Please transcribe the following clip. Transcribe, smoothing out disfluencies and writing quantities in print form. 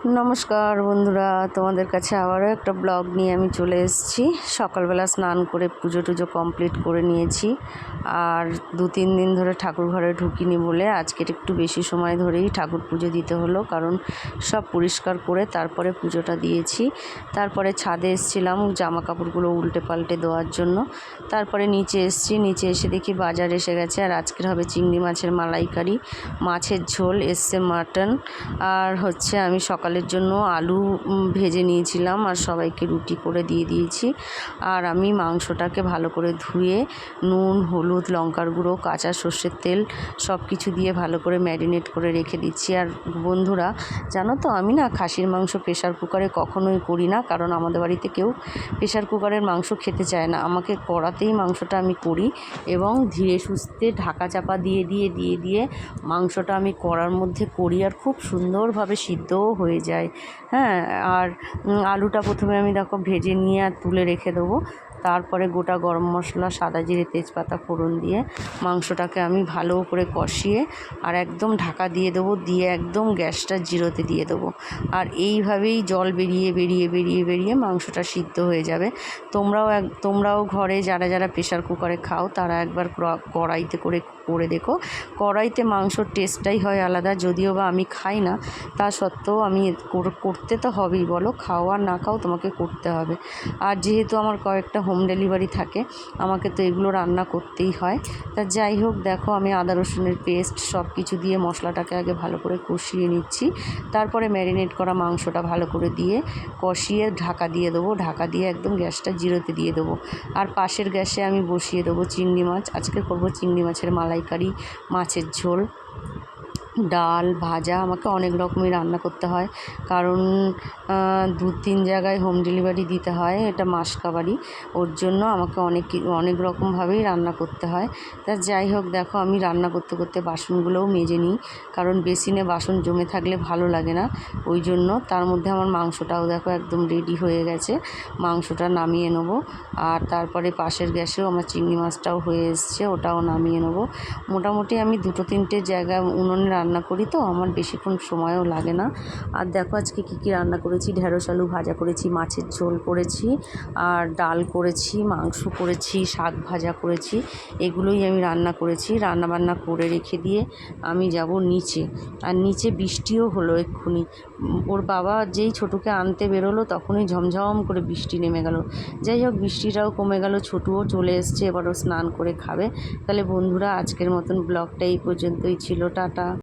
নমস্কার বন্ধুরা, তোমাদের কাছে আবারও একটা ব্লগ নিয়ে আমি চলে এসেছি। সকালবেলা স্নান করে পুজো টুজো কমপ্লিট করে নিয়েছি, আর 2-3 দিন ধরে ঠাকুর ঘরে ঢুকিনি বলে আজকের একটু বেশি সময় ধরেই ঠাকুর পুজো দিতে হলো, কারণ সব পরিষ্কার করে তারপরে পুজোটা দিয়েছি। তারপরে ছাদে এসেছিলাম জামা কাপড়গুলো উল্টে পাল্টে দেওয়ার জন্য। তারপরে নিচে এসে দেখি বাজার এসে গেছে, আর আজকের হবে চিংড়ি মাছের মালাইকারি, মাছের ঝোল, এসছে মাটন, আর হচ্ছে আমি সকালের জন্য আলু ভেজে নিয়েছিলাম আর সবাইকে রুটি করে দিয়ে দিয়েছি। আর আমি মাংসটাকে ভালো করে ধুয়ে নুন, হলুদ, লঙ্কার গুঁড়ো, কাঁচা সর্ষের তেল সব কিছু দিয়ে ভালো করে ম্যারিনেট করে রেখে দিচ্ছি। আর বন্ধুরা জানো তো, আমি না খাসির মাংস প্রেশার কুকারে কখনোই করি না, কারণ আমাদের বাড়িতে কেউ প্রেশার কুকারের মাংস খেতে চায় না। আমাকে কড়াতেই মাংসটা আমি করি এবং ধীরে সুস্থে ঢাকা চাপা দিয়ে মাংসটা আমি কড়ার মধ্যে করি, আর খুব সুন্দরভাবে সিদ্ধও হয়ে যায়। হ্যাঁ, আর আলুটা প্রথমে আমি দেখো ভেজে নিয়ে আর তুলে রেখে দেবো। তারপরে গোটা গরম মশলা, সাদা জিরে, তেজপাতা ফোড়ন দিয়ে মাংসটাকে আমি ভালো করে কষিয়ে আর একদম ঢাকা দিয়ে দেবো, দিয়ে একদম গ্যাসটা জিরোতে দিয়ে দেবো। আর এইভাবেই জল বেরিয়ে মাংসটা সিদ্ধ হয়ে যাবে। তোমরাও ঘরে যারা প্রেশার কুকারে খাও তারা একবার কড়াইতে করে দেখো। কড়াইতে মাংসর টেস্টটাই হয় আলাদা, যদিও বা আমি খাই না, তা সত্ত্বেও আমি করতে তো হবেই, বলো খাও আর না খাও, তোমাকে করতে হবে। আর যেহেতু আমার কয়েকটা হোম ডেলিভারি থাকে, আমাকে তো এগুলো রান্না করতেই হয়। তা যাই হোক, দেখো আমি আদা রসুনের পেস্ট সব কিছু দিয়ে মশলাটাকে আগে ভালো করে কষিয়ে নিচ্ছি। তারপরে ম্যারিনেট করা মাংসটা ভালো করে দিয়ে কষিয়ে ঢাকা দিয়ে দেবো, ঢাকা দিয়ে একদম গ্যাসটা জিরোতে দিয়ে দেবো। আর পাশের গ্যাসে আমি বসিয়ে দেবো চিংড়ি মাছ। আজকে করবো চিংড়ি মাছের মালাইকারি, মাছের ঝোল, ডাল, ভাজা। আমাকে অনেক রকমই রান্না করতে হয়, কারণ 2-3 জায়গায় হোম ডেলিভারি দিতে হয়, এটা মাসকাবারি, ওর জন্য আমাকে অনেক রকমভাবেই রান্না করতে হয়। তা যাই হোক, দেখো আমি রান্না করতে করতে বাসনগুলোও মেজে নিই, কারণ বেসিনে বাসন জমে থাকলে ভালো লাগে না, ওই জন্য। তার মধ্যে আমার মাংসটাও দেখো একদম রেডি হয়ে গেছে, মাংসটা নামিয়ে নেব। আর তারপরে পাশের গ্যাসেও আমার চিংড়ি মাছটাও হয়ে এসছে, ওটাও নামিয়ে নেব। মোটামুটি আমি 2-3টে জায়গায় উনুনে রান্না করি, তো আমার বেশিক্ষণ সময়ও লাগে না। আর দেখো আজকে কী রান্না করেছি: ঢেঁড়স আলু ভাজা করেছি, মাছের ঝোল করেছি, আর ডাল করেছি, মাংস করেছি, শাক ভাজা করেছি। এগুলোই আমি রান্না করেছি। রান্নাবান্না করে রেখে দিয়ে আমি যাব নিচে। আর নিচে বৃষ্টিও হলো এক্ষুনি। ওর বাবা যেই ছোটুকে আনতে বেরোলো তখনই ঝমঝম করে বৃষ্টি নেমে গেল। যাই হোক, বৃষ্টিটাও কমে গেল, ছোটুও চলে এসছে, এবারও স্নান করে খাবে। তাহলে বন্ধুরা, আজকের মতন ব্লগটা এই পর্যন্তই ছিল। টাটা।